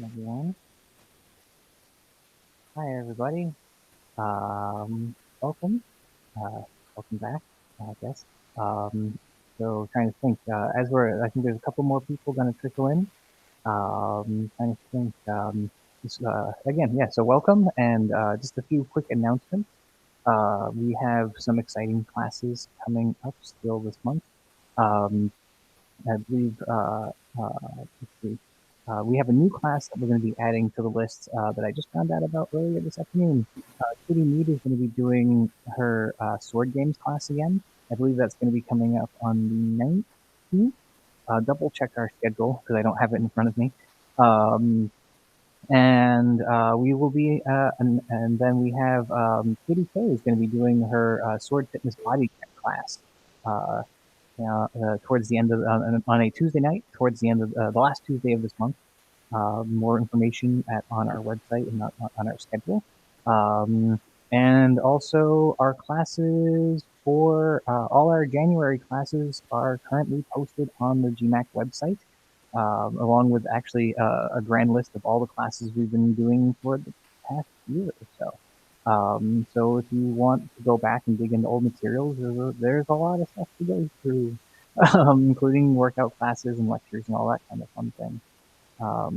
everyone. Hi, everybody. Welcome. Welcome back, I guess. Um, trying to think, I think there's a couple more people going to trickle in. Trying to think, again, yeah, so welcome, and just a few quick announcements. We have some exciting classes coming up still this month. Um, I believe, let's see, we have a new class that we're going to be adding to the list that I just found out about earlier this afternoon. Katie Mead is going to be doing her sword games class again. I believe that's going to be coming up on the 19th. Double check our schedule because I don't have it in front of me. We will be, and then we have Katie K is going to be doing her sword fitness body check class. Towards the end of on a Tuesday night, towards the end of the last Tuesday of this month. More information on our website and on our schedule. And also our classes for all our January classes are currently posted on the GEMAC website, along with actually a grand list of all the classes we've been doing for the past year or so. So if you want to go back and dig into old materials, there's a lot of stuff to go through, including workout classes and lectures and all that kind of fun thing. All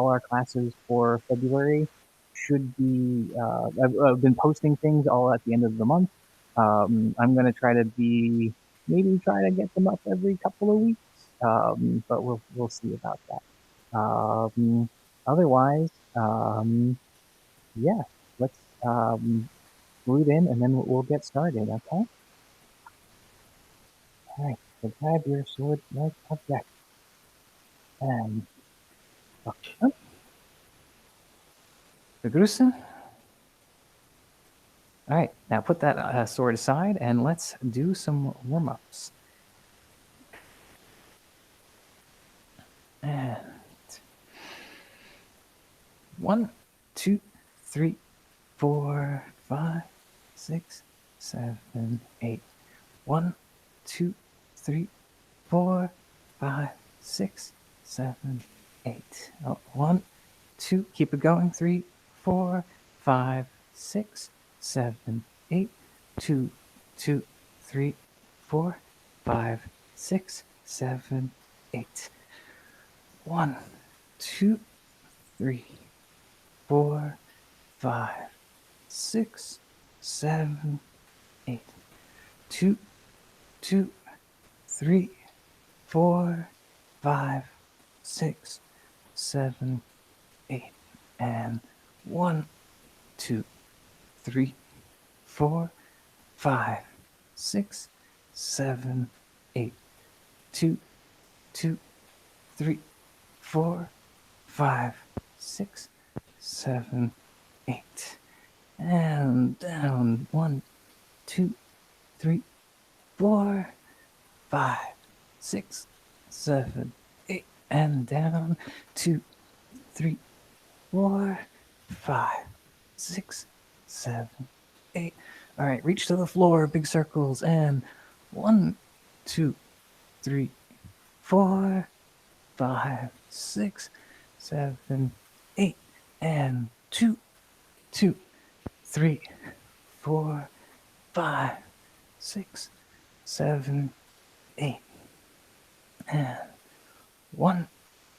our classes for February should be, I've been posting things all at the end of the month. I'm going to try to get them up every couple of weeks. But we'll see about that. Otherwise, yeah, let's root in and then we'll get started. Okay. All right. So grab your sword-like object and begrüßen. All right, now put that sword aside and let's do some warm-ups. And 1, 2, 3, 4, 5, 6, 7, 8. 1, 2, 3, 4, 5, 6, 7, 8. Oh, 1, 2, keep it going. 3, 4, 5, 6, 7, 8. 2, 2, 3, 4, 5, 6, 7, 8. 1, 2, 3, 4, 5, 6, 7, 8. 2, 2, 3, 4, 5, 6, 7, 8. And 1, 2, 3, 4, 5, 6, 7, 8. 2, 2, 3, 4, 5, 6, 7, 8. And down. 1, 2, 3, 4, 5, 6, 7, 8. And down. 2, 3, 4, 5, 6, 7, 8. All right, reach to the floor, big circles, and 1, 2, 3, 4, 5, 6, 7, 8, and 2, 2, 3, 4, 5, 6, 7, 8, and 1,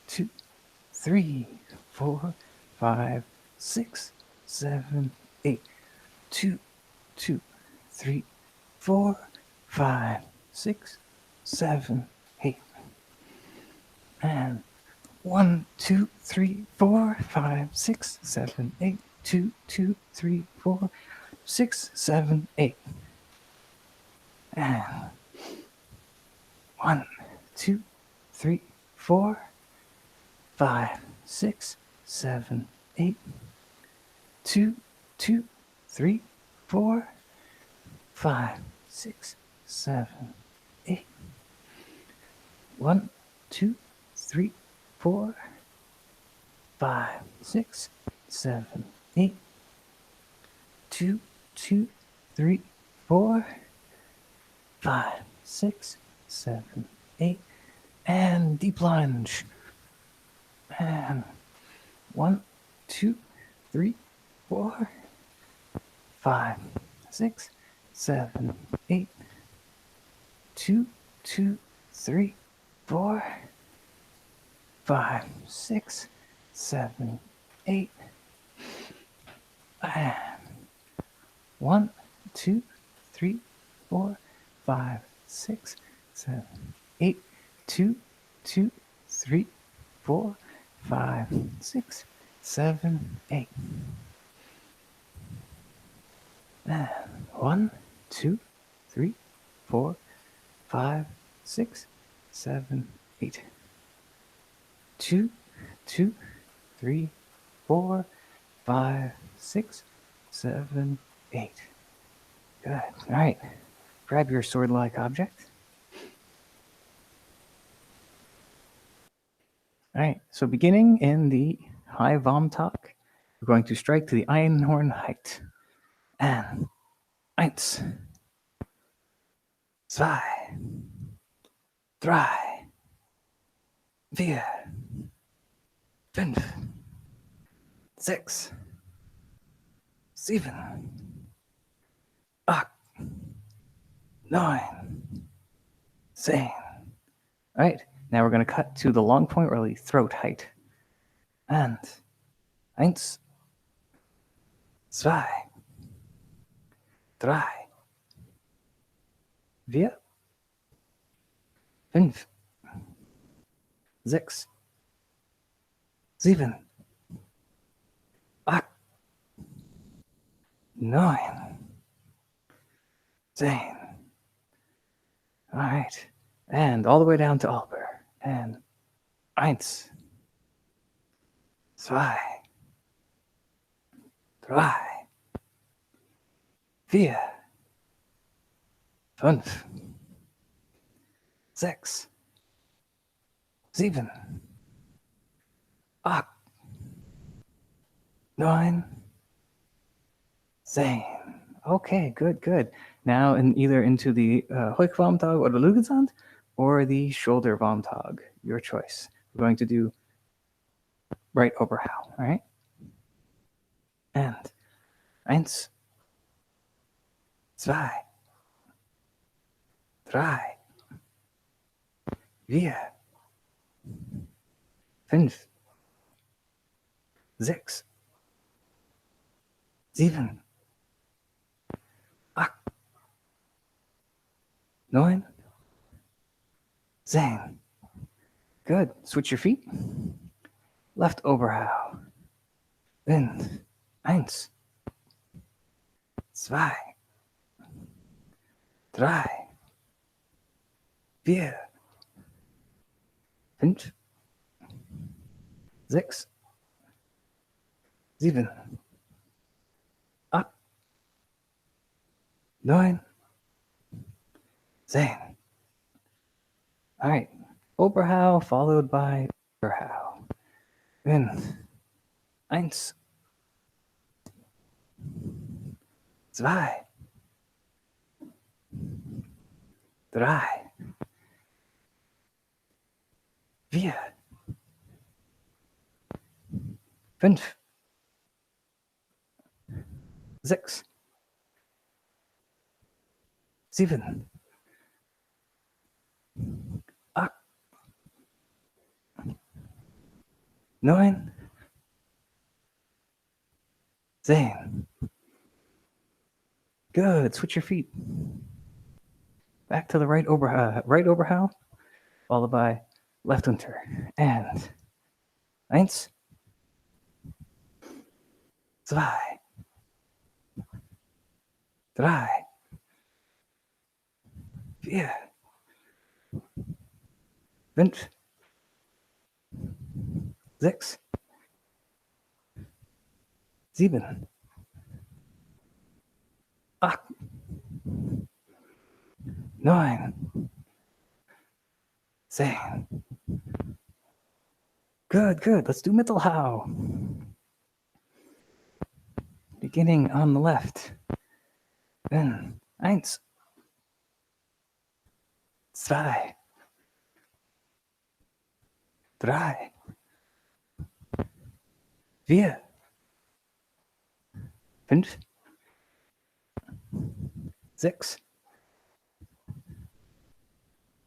2, 3, 4, 5, 6, 7, 8. 2, 2, 3, 4, 5, 6, 7, 8. And 1, 2, 3, 4, 5, 6, 7, 8. 2, 2, 3, 4, 6, 7, 8. And 1, 2, 3, 4, 5, 6, 7, 8. 2, 2, 3, 4, 5, 6, 7, 8. 1, 2, 3, 4, 5, 6, 7, 8. 2, 2, 3, 4, 5, 6, 7, 8. And deep lunge. And 1, 2, 3, 4, 5, 6, 7, 8. 2, 2, 3, 4, 5, 6, 7, 8. And 1, 2, 3, 4, 5, 6, 7, 8. 2, 2, 3, 4, 5, 6, 7, 8. And 1, 2, 3, 4, 5, 6, 7, 8. 2, 2, 3, 4, 5, 6, 7, 8. Good. All right. Grab your sword-like object. All right. So beginning in the high Vomtok, we're going to strike to the Einhorn height. And 1, 2, 3, 4, 5, 6, 7, 8, 9, 10. All right. Now we're going to cut to the long point or the throat height. And 1, 2, 3, 4, 5, 6, 7, 8, 9, 10. All right. And all the way down to Alber. And 1, 2, 3, 4, 5, 6, 7, 8, 9, 10. Okay, good, good. Now either into the Hoikvomtag or the Lugesand or the shoulder Vomtag, your choice. We're going to do right Oberhau, all right? And 1, 2, 3, 4, 5, 6, 7, 8, 9, 10. Good. Switch your feet. Left Oberhau. Wind. 1, 2, 3, 4, 5, 6, 7, 8, 9, 10. All right. Oberhau followed by Oberhau. Wind. 1, 2, 3, 4, 5, 6, 7, 8, 9, 10. Good. Switch your feet. Back to the right Oberhau, followed by left Unter. And 1, 2, 3, 4, 5, 6, 7, 8, 9, 10. Good, good. Let's do Mittelhau. Beginning on the left. Then 1, 2, 3, 4, 5, 6.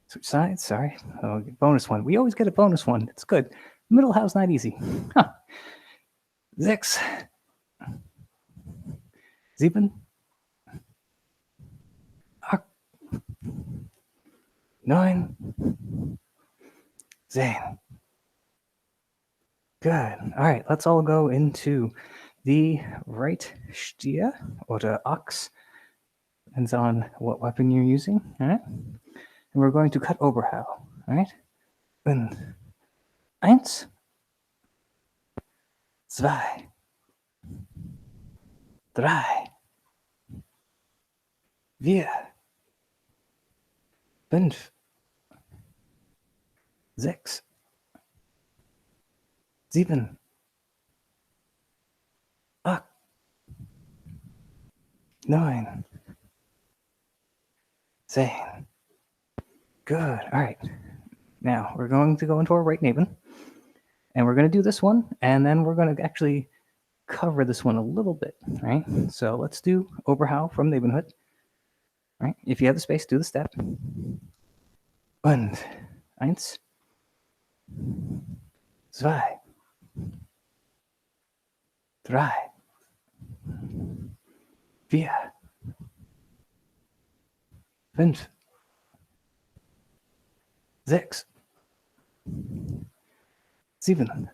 Switch sides, sorry. Oh, bonus one. We always get a bonus one. It's good. Middle house, not easy. 6, 7, 8, 9, 10. Good. All right, let's all go into the right Stier oder Axe. Depends on what weapon you're using. All right. And we're going to cut Oberhau. All right. Und 1, 2, 3, 4, 5, 6, 7, 8, 9, 10. Good. All right. Now we're going to go into our right Neben, and we're going to do this one, and then we're going to actually cover this one a little bit, right? So let's do Oberhau from Nebenhut. Right? If you have the space, do the step. Und 1, 2, 3, 4, 5, 6, 7,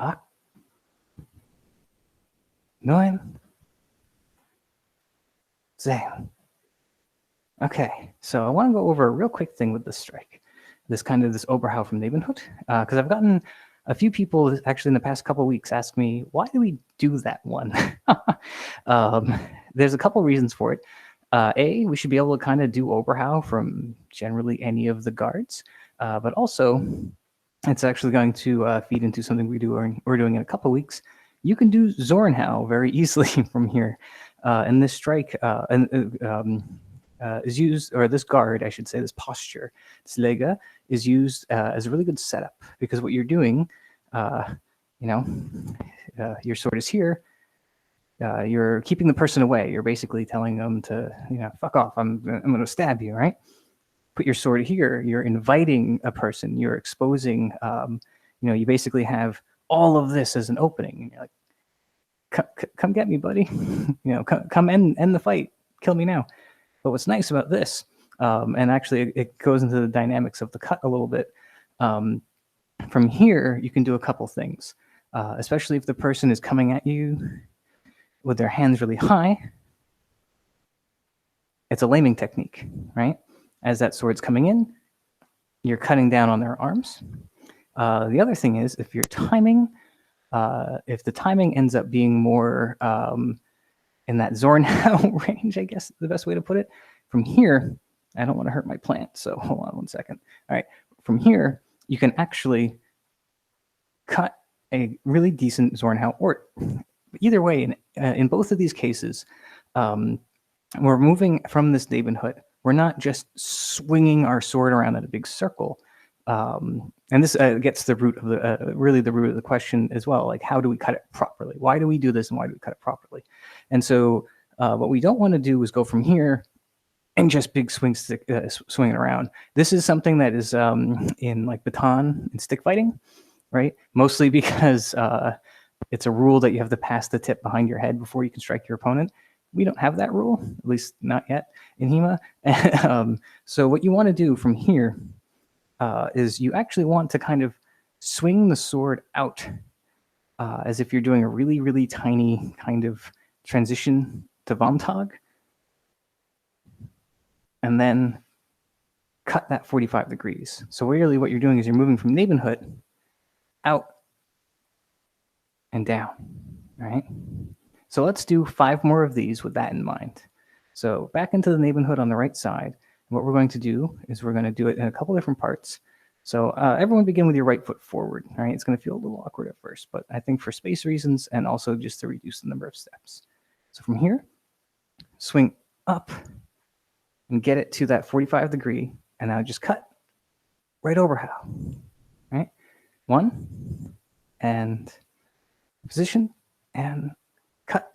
8, 9, 10. Okay, so I want to go over a real quick thing with this strike. This Oberhau from Nebenhut, because I've gotten a few people actually in the past couple of weeks ask me, why do we do that one? There's a couple reasons for it. A, we should be able to kind of do Oberhau from generally any of the guards, but also it's actually going to feed into something we're doing in a couple of weeks. You can do Zornhau very easily from here, and this strike is used, or this guard, I should say, this posture, this lega, is used as a really good setup, because what you're doing, your sword is here, you're keeping the person away. You're basically telling them to, fuck off, I'm going to stab you, right? Put your sword here, you're inviting a person, you're exposing, you basically have all of this as an opening. And you're like, come get me, buddy. Come end the fight, kill me now. But what's nice about this, and actually it goes into the dynamics of the cut a little bit, from here you can do a couple things, especially if the person is coming at you with their hands really high. It's a laming technique, right? As that sword's coming in, you're cutting down on their arms. The other thing is, if you're timing, if the timing ends up being more in that Zornhau range, I guess the best way to put it. From here, I don't want to hurt my plant, so hold on one second. All right, from here, you can actually cut a really decent Zornhau Ort. Either way, in both of these cases, we're moving from this Nebenhut. We're not just swinging our sword around in a big circle. And this gets the root of really the root of the question as well. Like, how do we cut it properly? Why do we do this, and why do we cut it properly? And so what we don't want to do is go from here and just big swinging around. This is something that is in like baton and stick fighting, right? Mostly because it's a rule that you have to pass the tip behind your head before you can strike your opponent. We don't have that rule, at least not yet in HEMA. So what you want to do from here is you actually want to kind of swing the sword out as if you're doing a really, really tiny kind of transition to Vomtag, and then cut that 45 degrees. So really what you're doing is you're moving from Nebenhut out and down, right? So let's do 5 more of these with that in mind. So back into the Nebenhut on the right side. What we're going to do is we're going to do it in a couple different parts. So everyone begin with your right foot forward. All right, it's going to feel a little awkward at first, but I think for space reasons and also just to reduce the number of steps. So from here, swing up and get it to that 45 degree, and now just cut right over how. Right? 1, and position and cut.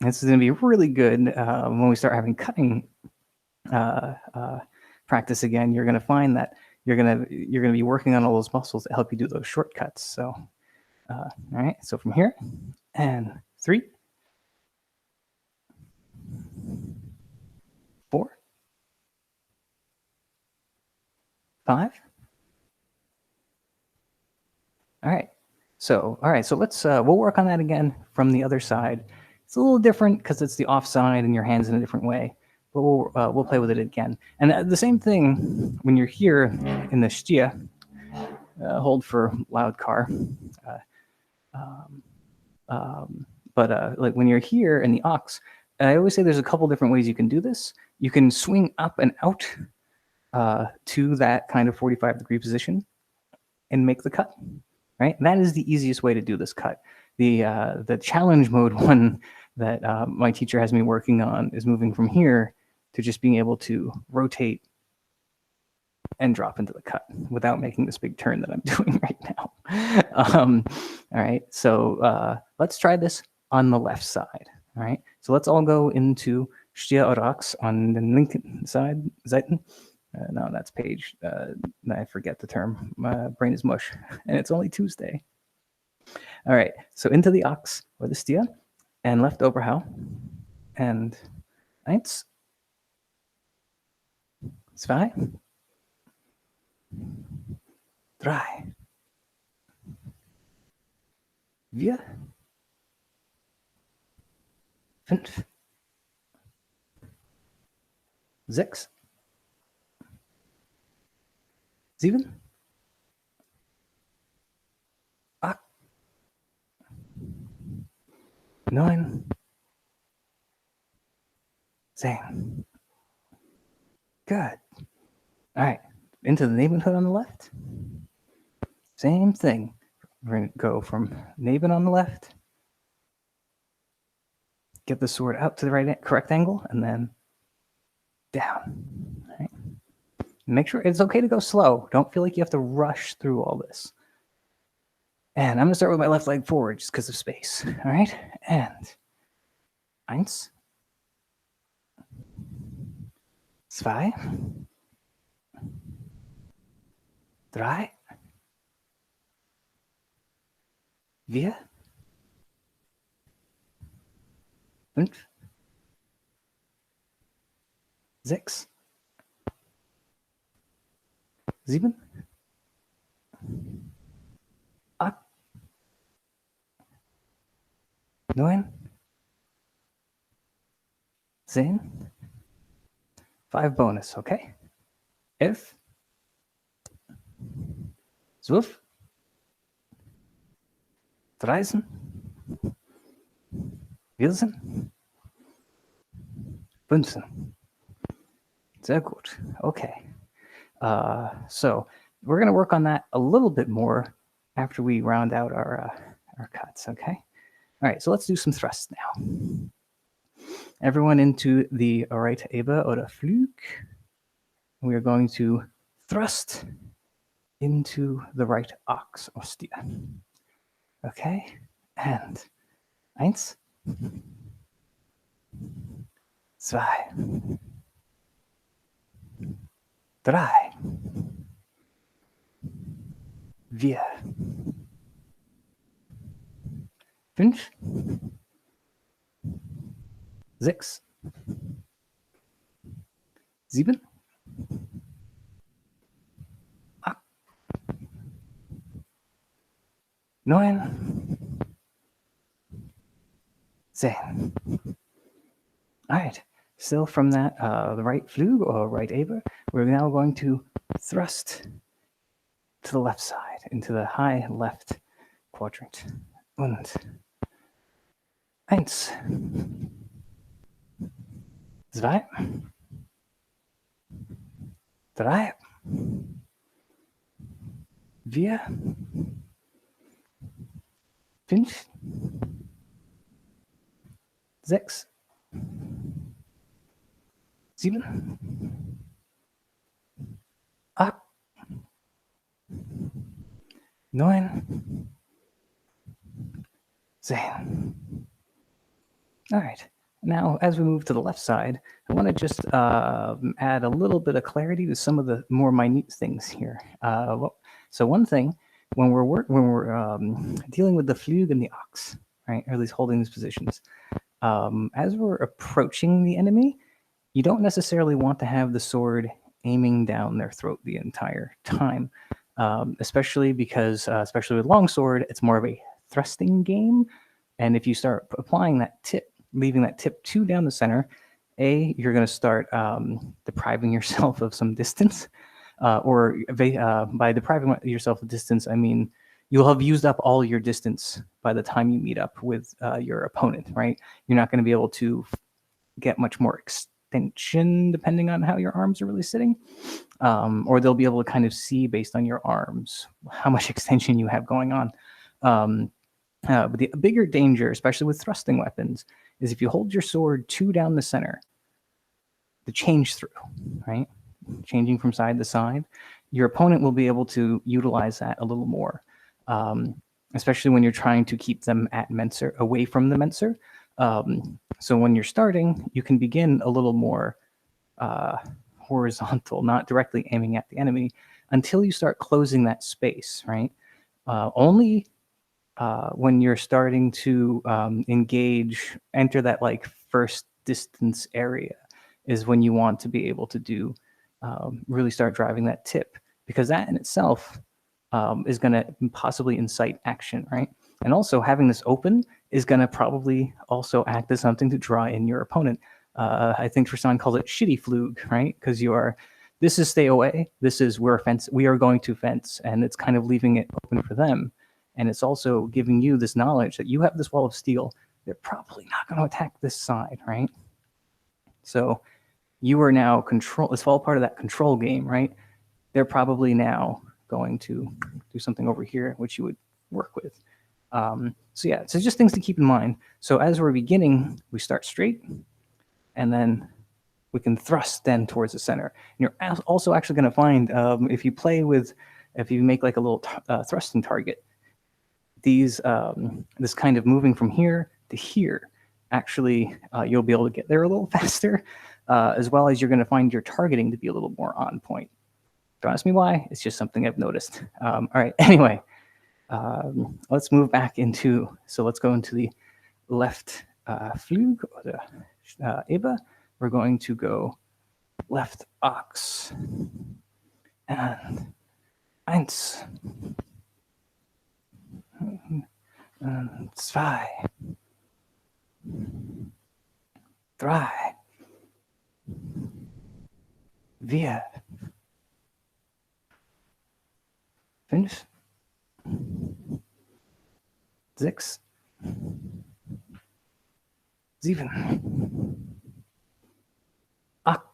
This is going to be really good when we start having cutting practice again. You're going to find that you're going to be working on all those muscles that help you do those shortcuts. So, all right. So from here, and 3, 4, 5. All right. So let's we'll work on that again from the other side. It's a little different because it's the offside and your hands in a different way. But we'll play with it again. And the same thing when you're here in the stia, hold for loud car. But like when you're here in the ox, I always say there's a couple different ways you can do this. You can swing up and out to that kind of 45-degree position and make the cut. Right, that is the easiest way to do this cut. The challenge mode one that my teacher has me working on is moving from here to just being able to rotate and drop into the cut without making this big turn that I'm doing right now. All right, so let's try this on the left side. All right, so let's all go into Stia Oraks on the linken side. Seiten. No, that's page. I forget the term. My brain is mush, and it's only Tuesday. All right, so into the ox or the stia, and left overhow, and 1, 2, 3, 4, 5, 6, 7, 8, 9, 10. Good. All right, into the neighborhood on the left. Same thing. We're going to go from Nabin on the left, get the sword out to the correct angle, and then down. All right. Make sure it's okay to go slow. Don't feel like you have to rush through all this. And I'm going to start with my left leg forward just because of space. All right. And 1, 2, 3, 4, 5, 6, 7, 8, 9, 10. 5 bonus, okay? 11, 12, 13, 14, 15. Sehr gut. Okay. So we're going to work on that a little bit more after we round out our cuts, okay? All right, so let's do some thrusts now. Everyone into the right Eber oder Flug. We are going to thrust into the right ox or stia. Okay, and 1, 2, 3, 4, 5, 6, 7, 8, 9, 10. All right, still from that, the right Flug or right Aber, we're now going to thrust to the left side, into the high left quadrant. Und 1, 2, 3, 4, 5, 6, 7, 8, 9, 10. All right. Now, as we move to the left side, I want to just add a little bit of clarity to some of the more minute things here. So one thing, when we're dealing with the flug and the ox, right, or at least holding these positions, as we're approaching the enemy, you don't necessarily want to have the sword aiming down their throat the entire time, especially because, especially with longsword, it's more of a thrusting game. And if you start applying that tip, leaving that tip 2 down the center, you're going to start depriving yourself of some distance. Or by depriving yourself of distance, I mean you'll have used up all your distance by the time you meet up with your opponent, right? You're not going to be able to get much more extension depending on how your arms are really sitting. Or they'll be able to kind of see based on your arms how much extension you have going on. But the bigger danger, especially with thrusting weapons, is if you hold your sword 2 down the center, the change through, right? Changing from side to side, your opponent will be able to utilize that a little more, especially when you're trying to keep them at Menser, away from the Menser. So when you're starting, you can begin a little more horizontal, not directly aiming at the enemy, until you start closing that space, right? Only when you're starting to engage, enter that like first distance area is when you want to be able to do really start driving that tip, because that in itself is going to possibly incite action, right? And also having this open is going to probably also act as something to draw in your opponent. I think Tristan calls it shitty flug, right? Because this is stay away, this is we are going to fence, and it's kind of leaving it open for them. And it's also giving you this knowledge that you have this wall of steel. They're probably not going to attack this side, right? So you are now control. It's all part of that control game, right? They're probably now going to do something over here, which you would work with. So yeah, so just things to keep in mind. So as we're beginning, we start straight, and then we can thrust then towards the center. And you're also actually going to find if you make like a little thrusting target, this kind of moving from here to here, actually you'll be able to get there a little faster, as well as you're going to find your targeting to be a little more on point. Don't ask me why, it's just something I've noticed. All right, anyway, let's move back let's go into the left flug, or the Eba. We're going to go left ox, and eins, zwei, drei, vier, fünf, sechs, sieben, acht,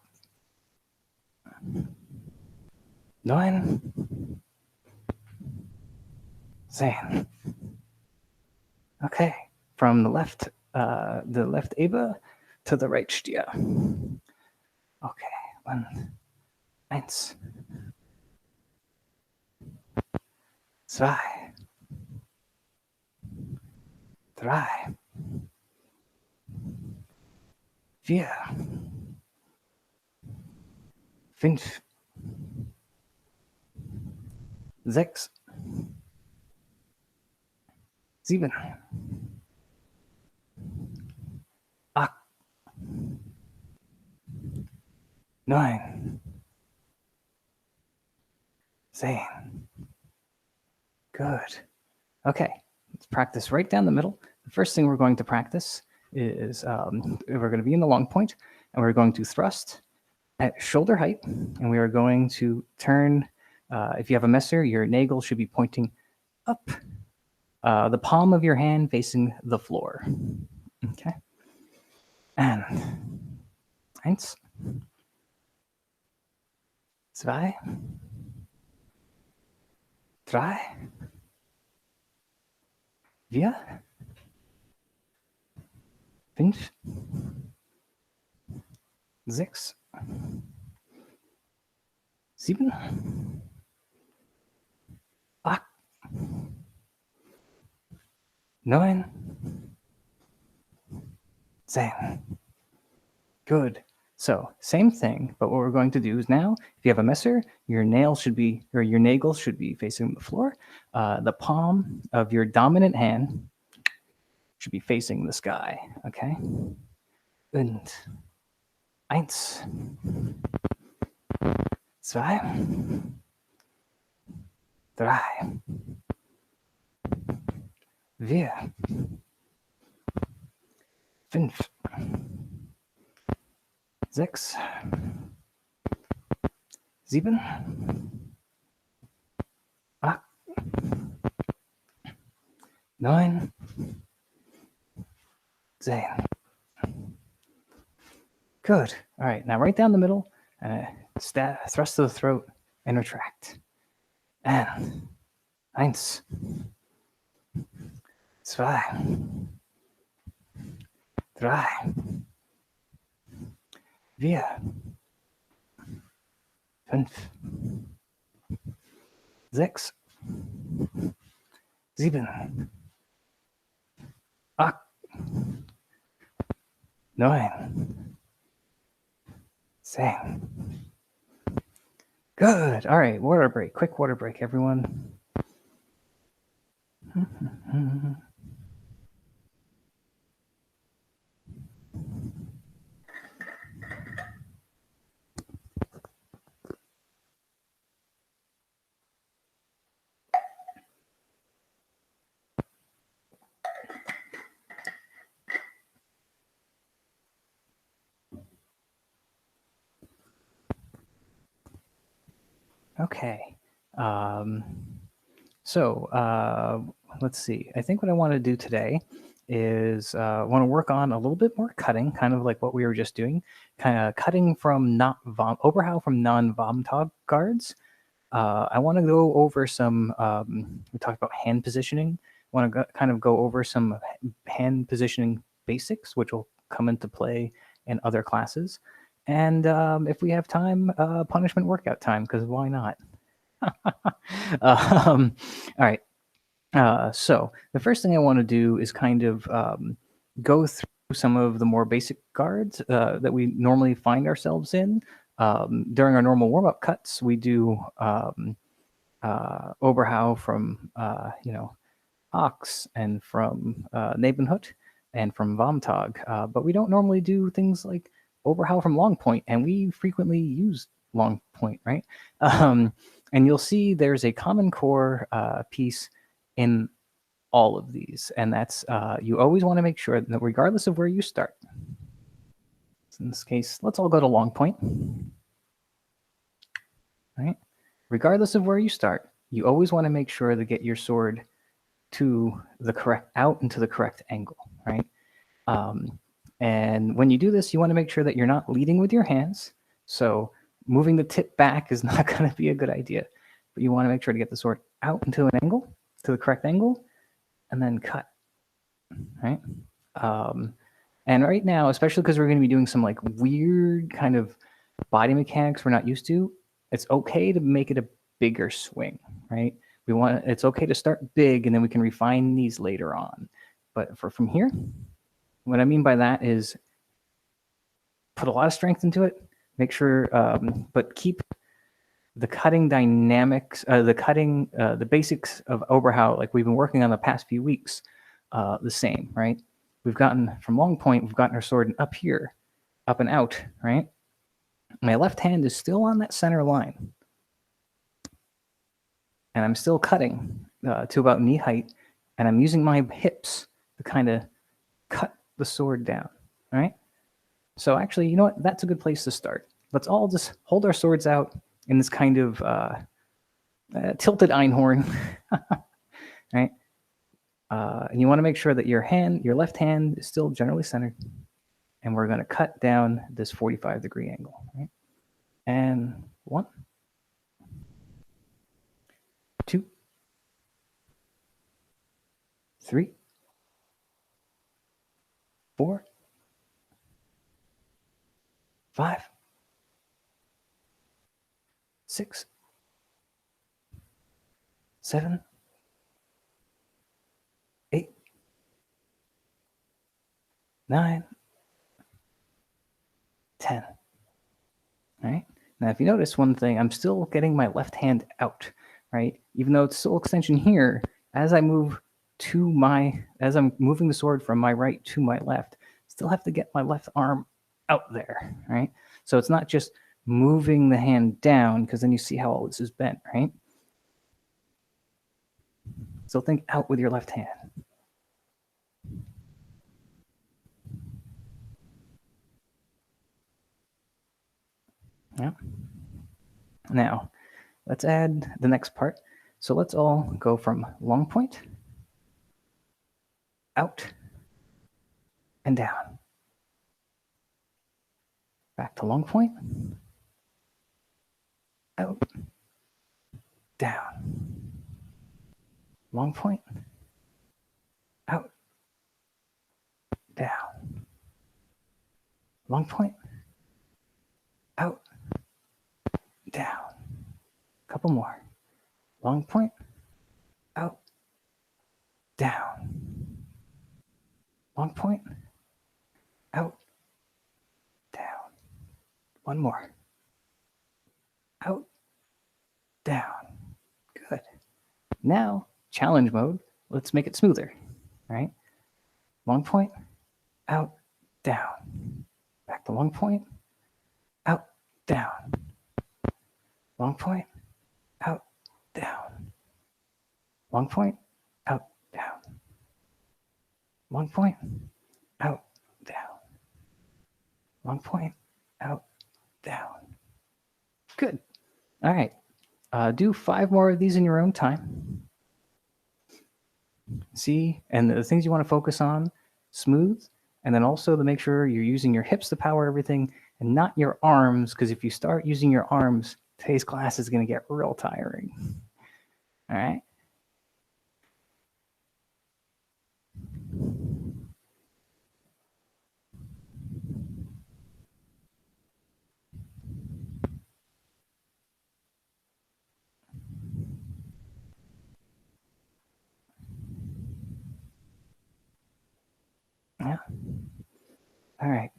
neun, 10. Okay, from the left Eba to the right Stier. Okay, eins, zwei, drei, vier, fünf, sechs, sieben, acht, neun, 10. Good. Okay, let's practice right down the middle. The first thing we're going to practice is we're going to be in the long point, and we're going to thrust at shoulder height, and we are going to turn. If you have a messer, your nagel should be pointing up, the palm of your hand facing the floor. Okay. And eins, zwei, drei, vier, fünf, sechs, sieben, acht, 9, 10. Good. So same thing, but what we're going to do is now, if you have a messer, your nails should be, or your nagels should be facing the floor. The palm of your dominant hand should be facing the sky. Okay. Und eins, zwei, drei, vier, fünf, sechs, sieben, acht, neun, 10. Good. All right. Now right down the middle, thrust to the throat and retract. And eins, zwei, drei, vier, fünf, sechs, sieben, acht, neun, 10. Good. All right. Water break. Quick water break, everyone. Okay. Let's see. I think what I want to do today is want to work on a little bit more cutting, kind of like what we were just doing, kind of cutting from not Oberhau from non-Vomtag guards. I want to go over some. We talked about hand positioning. Want to kind of go over some hand positioning basics, which will come into play in other classes. And if we have time, punishment workout time, because why not? All right. So the first thing I want to do is kind of go through some of the more basic guards that we normally find ourselves in. During our normal warm-up cuts, we do Oberhau from, Ox and from Nebenhut and from Vomtag, but we don't normally do things like Oberhau from Long Point, and we frequently use Long Point, right? And you'll see there's a common core piece in all of these, and that's you always want to make sure that regardless of where you start, so in this case, let's all go to Long Point, right? Regardless of where you start, you always want to make sure to get your sword to the correct, out into the correct angle, right? And when you do this, you want to make sure that you're not leading with your hands. So moving the tip back is not going to be a good idea, but you want to make sure to get the sword out into an angle, to the correct angle, and then cut, right? And right now, especially because we're going to be doing some like weird kind of body mechanics we're not used to, it's okay to make it a bigger swing, right? It's okay to start big and then we can refine these later on. But from here, what I mean by that is put a lot of strength into it, make sure, but keep the cutting dynamics, the basics of Oberhau, like we've been working on the past few weeks, the same, right? We've gotten from Long Point, we've gotten our sword up here, up and out, right? My left hand is still on that center line. And I'm still cutting to about knee height, and I'm using my hips to kind of cut the sword down, all right? So actually, you know what? That's a good place to start. Let's all just hold our swords out in this kind of tilted einhorn, right? And you want to make sure that your left hand is still generally centered, and we're going to cut down this 45-degree angle, right? And 1, 2, 3, 4, 5, 6, 7, 8, 9, 10. All right. Now, if you notice one thing, I'm still getting my left hand out, right? Even though it's still extension here, as I'm moving the sword from my right to my left, still have to get my left arm out there, right? So it's not just moving the hand down, because then you see how all this is bent, right? So think out with your left hand. Yeah. Now, let's add the next part. So let's all go from long point, out, and down. Back to long point, out, down. Long point, out, down. Long point, out, down. Couple more. Long point, out, down. Long point, out, down. One more. Out, down. Good. Now, challenge mode. Let's make it smoother. All right? Long point, out, down. Back to long point, out, down. Long point, out, down. Long point, out, down. Long point, out, down. Long point, out, down. Good. All right. Do 5 more of these in your own time. See, and the things you want to focus on, smooth, and then also to make sure you're using your hips to power everything and not your arms, because if you start using your arms, today's class is going to get real tiring. All right? Yeah. All right.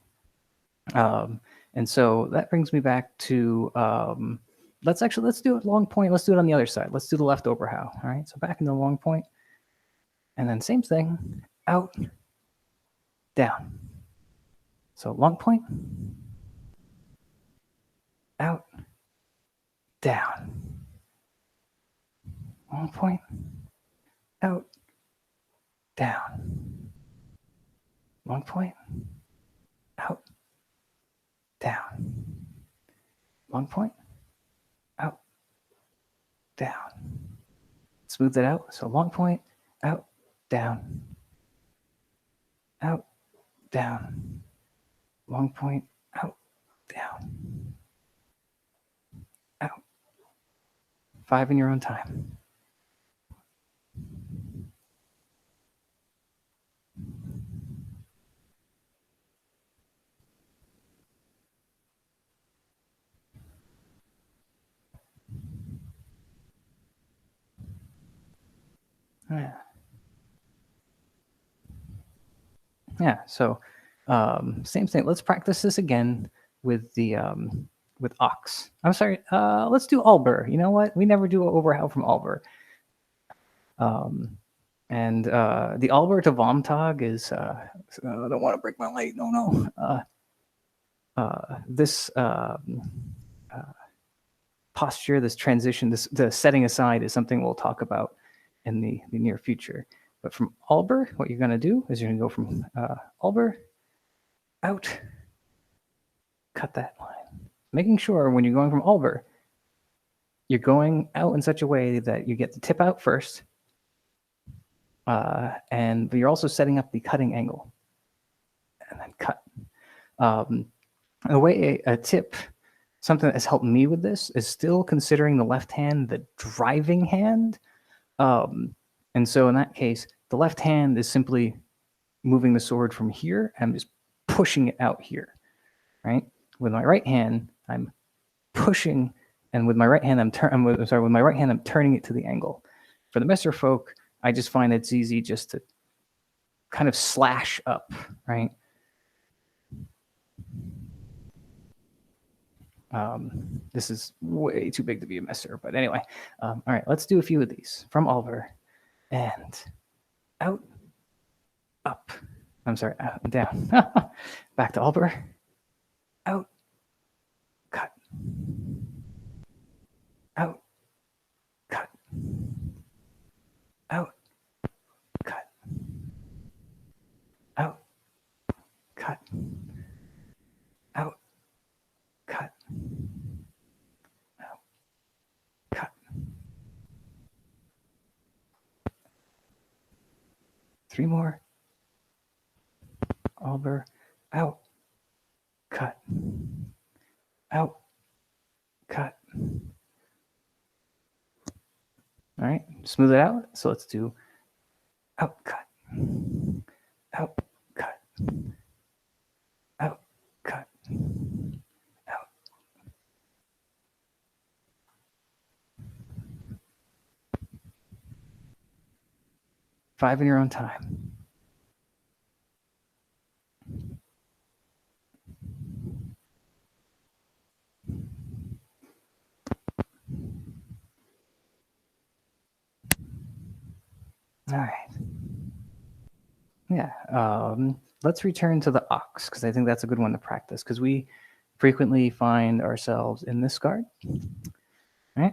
And so that brings me back to let's do it long point. Let's do it on the other side. Let's do the left overhow. All right. So back into the long point, and then same thing, out, down. So long point, out, down. Long point, out, down. Long point, out, down. Long point, out, down. Smooth it out. So long point, out, down. Out, down. Long point, out, down. Out. 5 in your own time. Yeah. Yeah. So same thing. Let's practice this again with the with ox. I'm sorry. Let's do Albur. You know what? We never do overhow from Albur. And the Albur to Vomtag is I don't want to break my light. No. This posture, this transition, the setting aside is something we'll talk about in the near future. But from Albur, what you're going to do is you're going to go from Albur, out, cut that line. Making sure when you're going from Albur, you're going out in such a way that you get the tip out first, but you're also setting up the cutting angle. And then cut. The way a tip, something that has helped me with this, is still considering the left hand the driving hand. And so in that case, the left hand is simply moving the sword from here, and I'm just pushing it out here, right? With my right hand, I'm pushing, and with my right hand, with my right hand, I'm turning it to the angle. For the Messer folk, I just find it's easy just to kind of slash up, right? This is way too big to be a messer, but anyway. All right, let's do a few of these. From Oliver, and out, up. I'm sorry, out and down. Back to Oliver, out, cut, out, cut, out, cut, out, cut, out, cut, out, cut. 3 more. Oliver, out, cut, out, cut. All right, smooth it out. So let's do out, cut, out, cut, out, cut, out. Five in your own time. All right. Yeah. Let's return to the ox, because I think that's a good one to practice, because we frequently find ourselves in this guard. All right.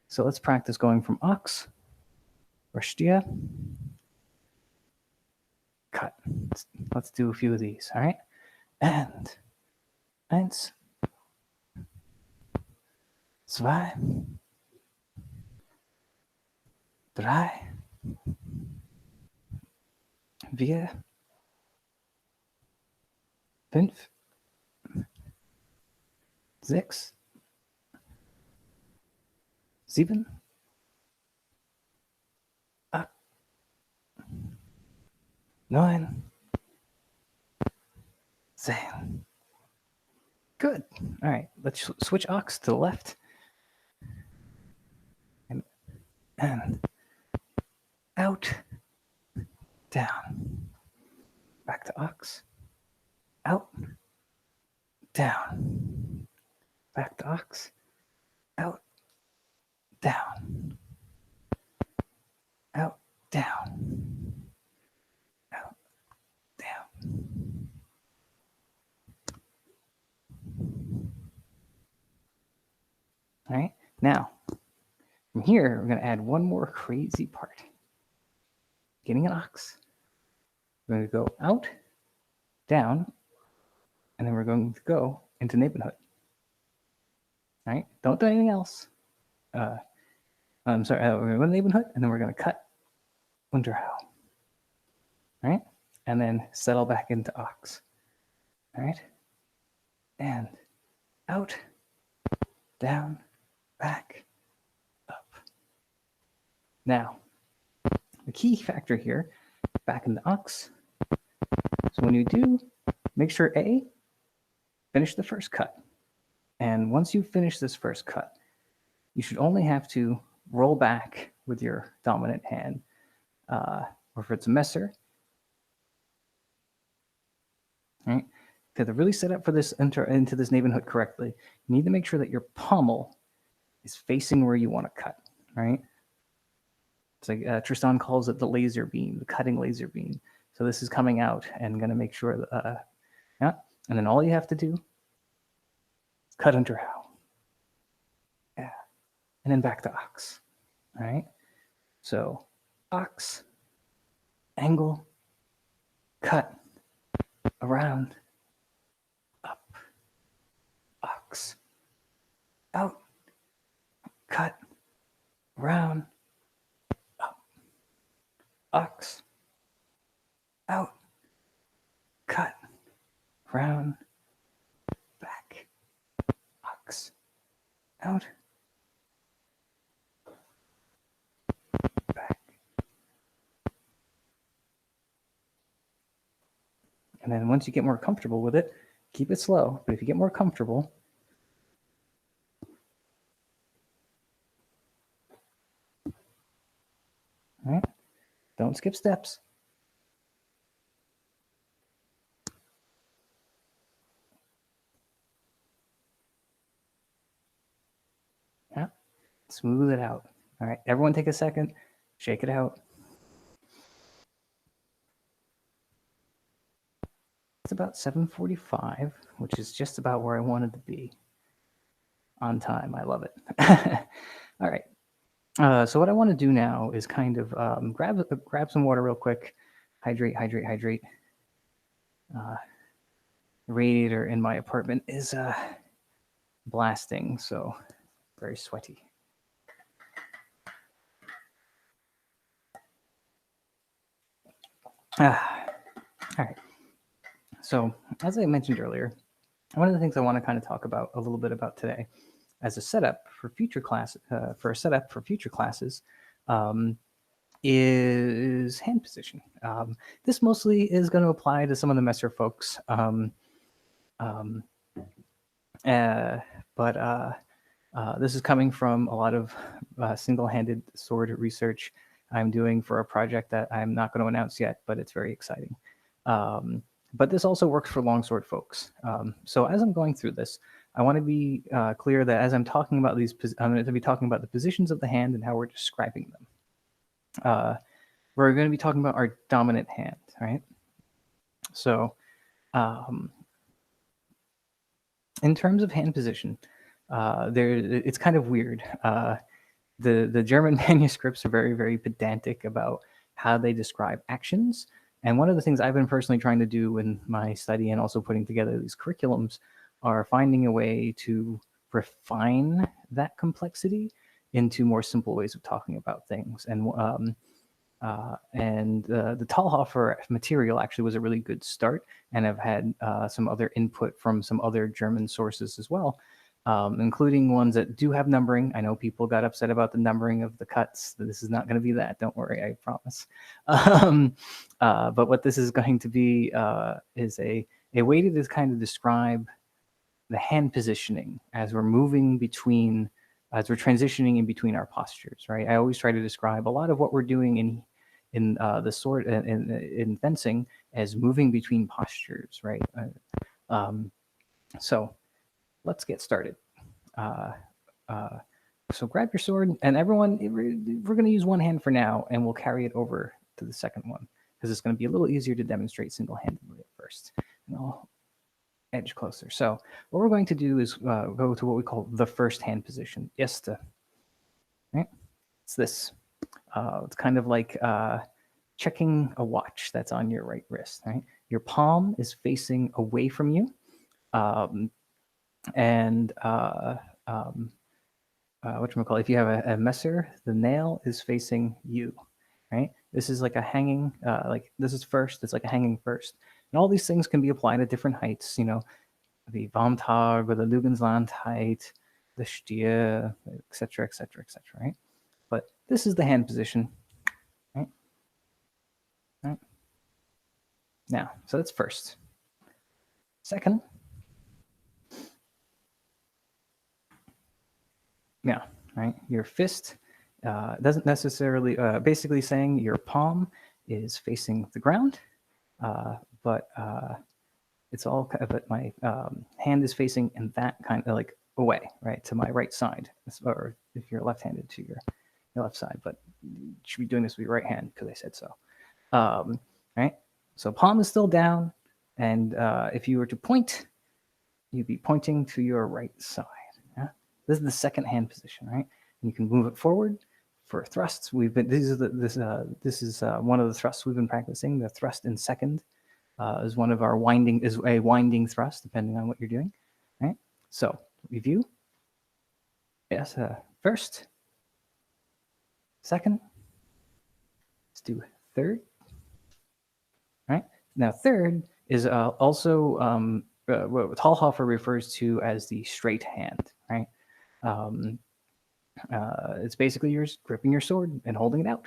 So let's practice going from ox, Rashtia, cut. Let's do a few of these. All right. And eins, zwei, drei, vier, fünf, sechs, sieben, acht, neun, 10. Good. All right, let's switch ox to the left. And out, down. Back to ox. Out, down. Back to ox. Out, down. Out, down. Out, down. All right, now from here, we're going to add one more crazy part. Getting an ox. We're going to go out, down, and then we're going to go into Nebenhut. All right, don't do anything else. I'm sorry, we're going to Nebenhut, and then we're going to cut Unterhau. All right, and then settle back into ox. All right, and out, down, back, up. Now, the key factor here, back into ox. So when you do, make sure A, finish the first cut. And once you finish this first cut, you should only have to roll back with your dominant hand, or if it's a messer. All right, to really set up for this into this Nebenhut correctly, you need to make sure that your pommel is facing where you want to cut. Right? It's like Tristan calls it the laser beam, the cutting laser beam. So this is coming out and going to make sure that, yeah. And then all you have to do is cut Unterhau. Yeah. And then back to ox. All right. So ox, angle, cut, around, up, ox, out, cut, round, up, ox, out, cut, round, back, ox, out, back. And then once you get more comfortable with it, keep it slow. But if you get more comfortable, all right, don't skip steps. Smooth it out. All right, everyone take a second, shake it out. It's about 7:45, which is just about where I wanted to be. On time, I love it. All right. So what I want to do now is kind of grab some water real quick, hydrate. The radiator in my apartment is blasting, so very sweaty. All right. So as I mentioned earlier, one of the things I want to kind of talk about a little bit about today, as a setup for future classes, is hand position. This mostly is going to apply to some of the Messer folks, but this is coming from a lot of single-handed sword research I'm doing for a project that I'm not going to announce yet, but it's very exciting. But this also works for longsword folks. So as I'm going through this, I want to be clear that as I'm talking about these, I'm going to be talking about the positions of the hand and how we're describing them. We're going to be talking about our dominant hand, right? So in terms of hand position, it's kind of weird. The German manuscripts are very, very pedantic about how they describe actions. And one of the things I've been personally trying to do in my study and also putting together these curriculums are finding a way to refine that complexity into more simple ways of talking about things. And the Talhofer material actually was a really good start, and I've had some other input from some other German sources as well, including ones that do have numbering. I know people got upset about the numbering of the cuts. This is not going to be that. Don't worry, I promise. But what this is going to be is a way to just kind of describe the hand positioning as we're moving between, as we're transitioning in between our postures, right? I always try to describe a lot of what we're doing in the sword in fencing as moving between postures, right? So let's get started. So grab your sword, and everyone, we're going to use one hand for now, and we'll carry it over to the second one because it's going to be a little easier to demonstrate single-handedly at first. And I'll edge closer. So what we're going to do is go to what we call the first hand position. Right? It's this. It's kind of like checking a watch that's on your right wrist. Right? Your palm is facing away from you, whatchamacallit, if you have a messer, the nail is facing you. Right? This is like a hanging, like this is first. It's like a hanging first. And all these things can be applied at different heights. You know, the Wammtag or the Lugensland height, the Stier, etc., right? But this is the hand position, right? Right. Now, so that's first. Second, yeah, right? Your fist doesn't necessarily, basically saying your palm is facing the ground, but it's all, but my hand is facing in that kind of like away, right, to my right side, or if you're left-handed, to your left side, but you should be doing this with your right hand because I said so. Right, so palm is still down, and if you were to point, you'd be pointing to your right side. Yeah? This is the second hand position, right? And you can move it forward for thrusts. We've been this is one of the thrusts we've been practicing. The thrust in second is one of our a winding thrust, depending on what you're doing, right? So review. Yes, first, second. Let's do third. Right now, third is also what Talhofer refers to as the straight hand. Right, it's basically you're gripping your sword and holding it out.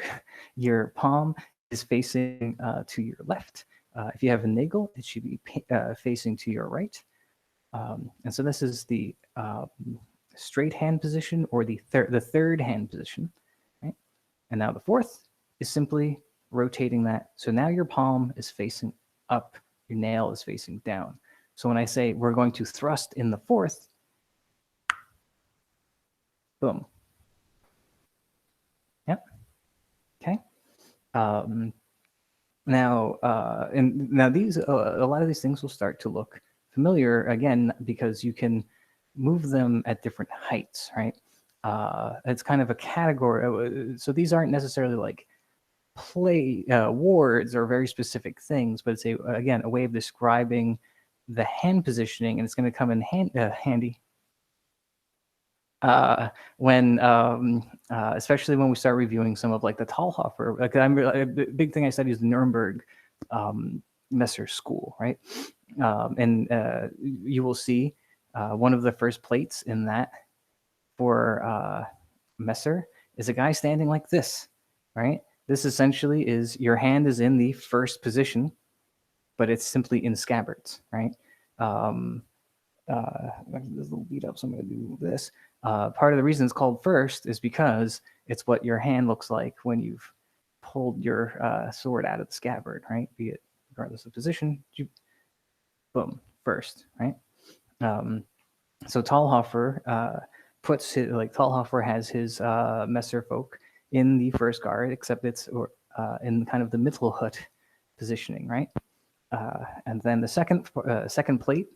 Your palm is facing to your left. If you have a nagel, it should be facing to your right. And so this is the straight hand position, or the third hand position. Right? And now the fourth is simply rotating that. So now your palm is facing up, your nail is facing down. So when I say we're going to thrust in the fourth, boom, Now, and now these a lot of these things will start to look familiar again because you can move them at different heights, right? It's kind of a category. So these aren't necessarily like play words or very specific things, but it's again a way of describing the hand positioning, and it's going to come in handy when especially when we start reviewing some of like the Talhofer. Like the big thing I study is the Nuremberg Messer school, right? And you will see one of the first plates in that for Messer is a guy standing like this, right? This essentially is your hand is in the first position, but it's simply in scabbards, right? This little beat up, so I'm going to do this. Part of the reason it's called first is because it's what your hand looks like when you've pulled your sword out of the scabbard, right? Be it regardless of position, boom, first, right? So Talhofer puts his, like Talhofer has his Messerfolk in the first guard, except it's in kind of the Mittelhut positioning, right? And then the second plate,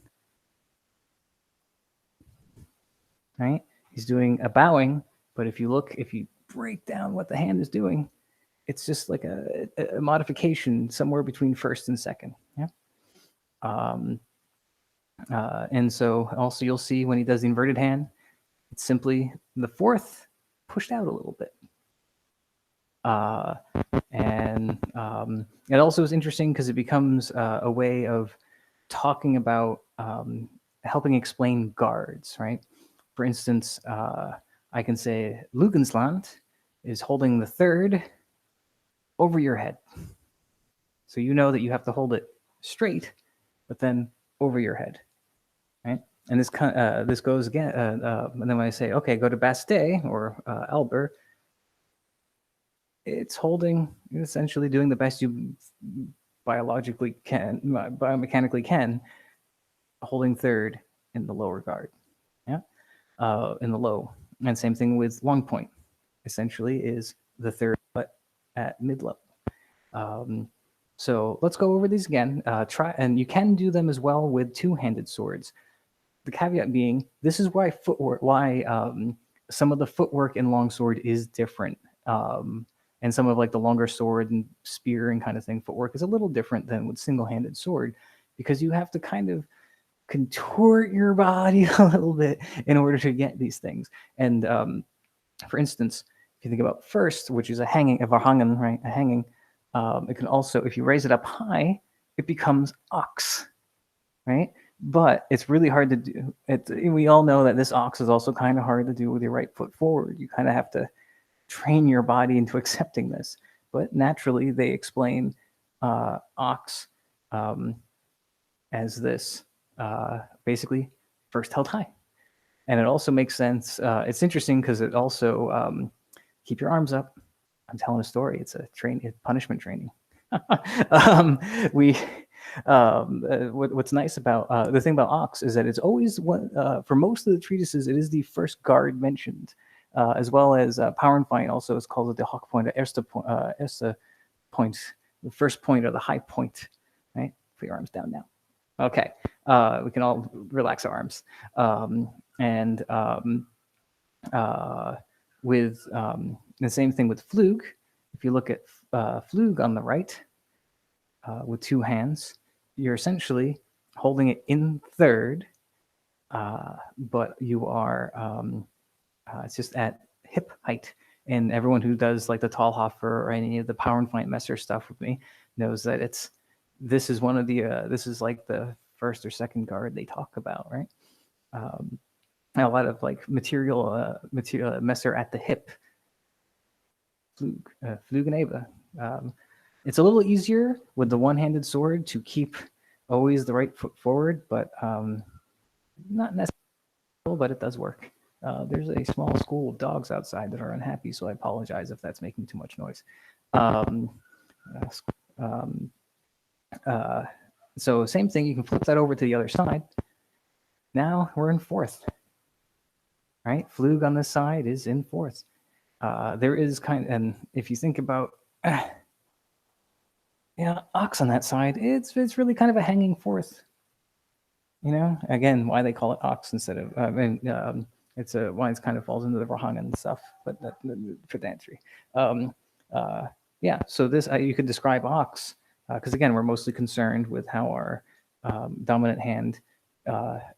right? He's doing a bowing, but if you break down what the hand is doing, it's just like a modification somewhere between first and second. Yeah. And so also you'll see when he does the inverted hand, it's simply the fourth pushed out a little bit. And it also is interesting because it becomes a way of talking about helping explain guards, right? For instance, I can say Lugensland is holding the third over your head. So you know that you have to hold it straight, but then over your head, right? And this goes again. And then when I say, okay, go to Bastei or Elber, it's essentially doing the best you biomechanically can, holding third in the lower guard, yeah, in the low. And same thing with long point, essentially is the third, but at mid level. So let's go over these again. And you can do them as well with two-handed swords. The caveat being, this is why some of the footwork in longsword is different. And some of like the longer sword and spear and kind of thing footwork is a little different than with single-handed sword, because you have to kind of contort your body a little bit in order to get these things. And for instance, if you think about first, which is a varhangen, right? A hanging. It can also, if you raise it up high, it becomes ox, right? But it's really hard to do. We all know that this ox is also kind of hard to do with your right foot forward. You kind of have to train your body into accepting this. But naturally, they explain ox as this, basically first held high. And it also makes sense. It's interesting because it also keep your arms up. I'm telling a story. It's punishment training. What's nice about the thing about ox is that it's always for most of the treatises, it is the first guard mentioned, as well as power and fight. Also, it's called the Hochpoint, erste point, the first point or the high point. Right, put your arms down now. Okay, we can all relax our arms. And with the same thing with Flug. If you look at Flug on the right with two hands, you're essentially holding it in third, but you are it's just at hip height. And everyone who does like the Talhofer or any of the Power and Fight Messer stuff with me knows that this is one of the this is like the first or second guard they talk about, right? A lot of like material Messer at the hip. Flugeneva. It's a little easier with the one-handed sword to keep always the right foot forward, but not necessarily, but it does work. There's a small school of dogs outside that are unhappy, so I apologize if that's making too much noise. So same thing, you can flip that over to the other side. Now we're in fourth, right? Flug on this side is in fourth. There is and if you think about Yeah, ox on that side, it's really kind of a hanging fourth. Again, why they call it ox instead of, it's a why it kind of falls into the Rahang and stuff, but for dentry. Um, yeah, so this you could describe ox because again, we're mostly concerned with how our dominant hand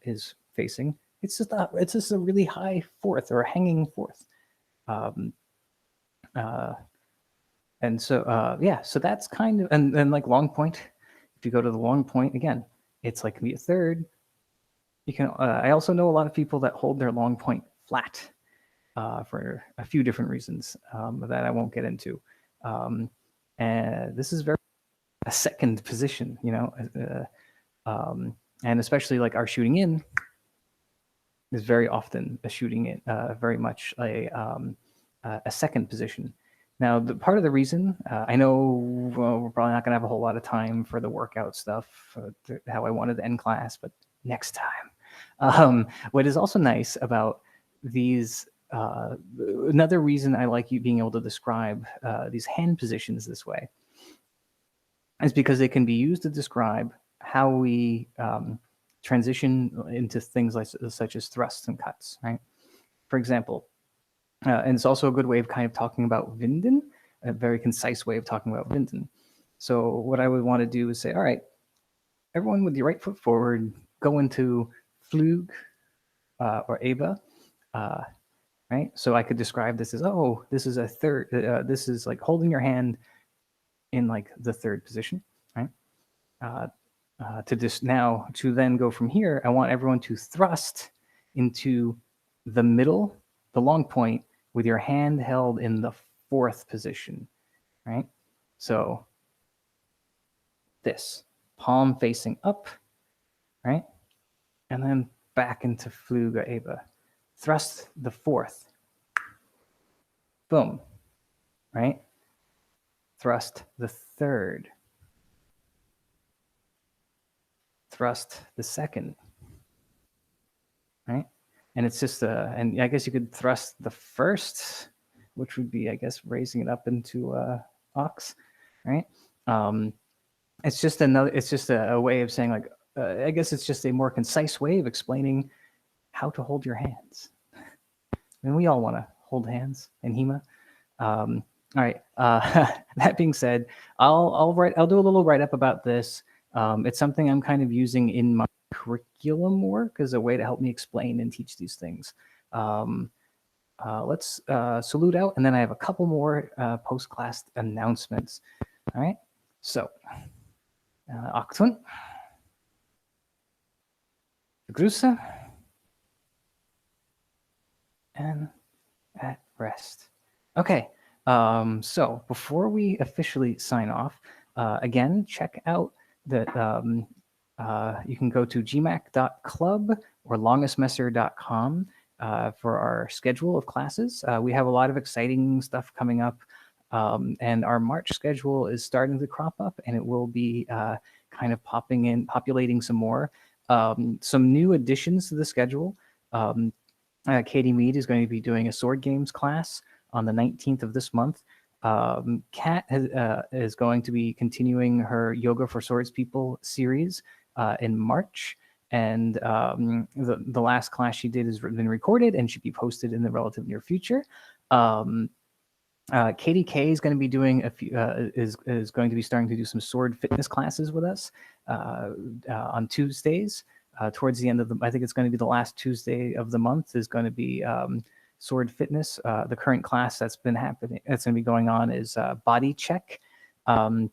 is facing. It's just a really high fourth or a hanging fourth. Um, uh, and so yeah, so that's kind of and then like long point. If you go to the long point again, it's like be a third. You can. I also know a lot of people that hold their long point flat for a few different reasons that I won't get into. Um, and this is very a second position, and especially like our shooting in is very often a shooting in, very much a second position. Now, the part of the reason I know we're probably not going to have a whole lot of time for the workout stuff, how I wanted to end class, but next time. What is also nice about these, another reason I like you being able to describe these hand positions this way is because they can be used to describe how we transition into things such as thrusts and cuts, right? For example, and it's also a good way of kind of talking about Vinden, a very concise way of talking about Vinden. So what I would want to do is say, all right, everyone with your right foot forward, go into Flug or Eva, right? So I could describe this as, oh, this is a third, this is like holding your hand in like the third position, right? To just now to then go from here, I want everyone to thrust into the middle, the long point, with your hand held in the fourth position, right? So this palm facing up, right? And then back into Fluga Eva. Thrust the fourth. Boom, right? Thrust the third. Thrust the second, right? And it's just and I guess you could thrust the first, which would be, I guess, raising it up into ox, right? It's just a way of saying like, I guess it's just a more concise way of explaining how to hold your hands. And we all want to hold hands in HEMA. All right. That being said, I'll do a little write up about this. It's something I'm kind of using in my curriculum work as a way to help me explain and teach these things. Let's salute out, and then I have a couple more post class announcements. All right. So, Aktun, Grüße, and at rest. Okay. So before we officially sign off, again, check out that you can go to gmac.club or longestmesser.com for our schedule of classes. We have a lot of exciting stuff coming up, and our March schedule is starting to crop up, and it will be kind of populating some more. Some new additions to the schedule. Katie Mead is going to be doing a sword games class on the 19th of this month. Kat is going to be continuing her Yoga for Swords People series in March. And the last class she did has been recorded and should be posted in the relative near future. Katie K is going to be doing is going to be starting to do some sword fitness classes with us on Tuesdays. Towards the end of I think it's going to be the last Tuesday of the month is going to be sword fitness. The current class that's going to be going on is body check. I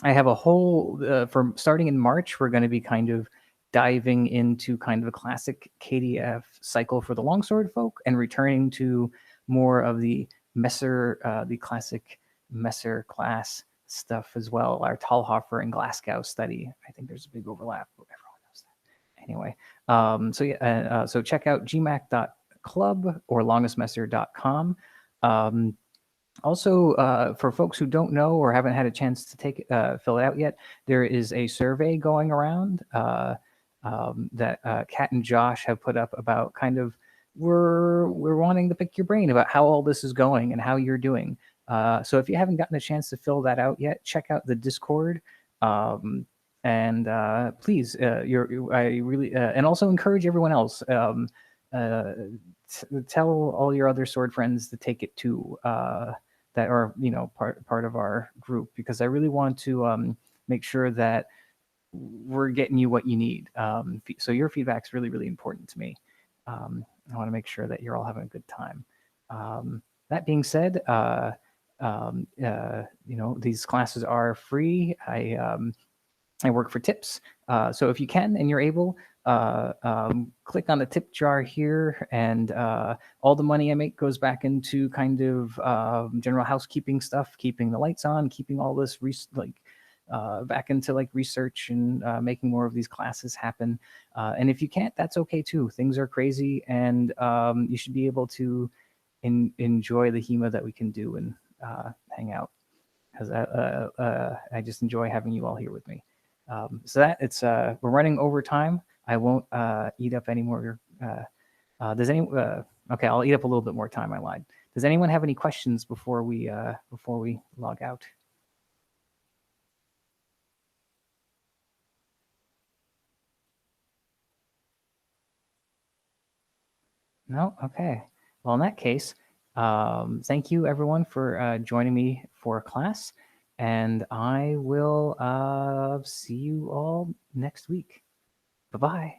have a whole for starting in March. We're going to be kind of diving into kind of a classic KDF cycle for the longsword folk and returning to more of the Messer, the classic Messer class stuff as well. Our Talhofer and Glasgow study. I think there's a big overlap. Everyone knows that. Anyway, so yeah, so check out gmac.club or longestmesser.com. Also, for folks who don't know or haven't had a chance to fill it out yet, there is a survey going around that Kat and Josh have put up about kind of we're wanting to pick your brain about how all this is going and how you're doing. So if you haven't gotten a chance to fill that out yet, check out the Discord. And please, I really, and also encourage everyone else. Uh, Tell all your other sword friends to take it too. That are part of our group, because I really want to make sure that we're getting you what you need. So your feedback's really, really important to me. I want to make sure that you're all having a good time. That being said, these classes are free. I work for tips. So if you can and you're able, click on the tip jar here, and all the money I make goes back into kind of general housekeeping stuff, keeping the lights on, keeping all this back into like research and making more of these classes happen. And if you can't, that's okay too. Things are crazy, and you should be able to enjoy the HEMA that we can do and hang out, because I just enjoy having you all here with me. So that it's we're running over time. I won't eat up any more. Does any okay? I'll eat up a little bit more time. I lied. Does anyone have any questions before we log out? No? Okay. Well, in that case, thank you everyone for joining me for class, and I will see you all next week. Bye-bye.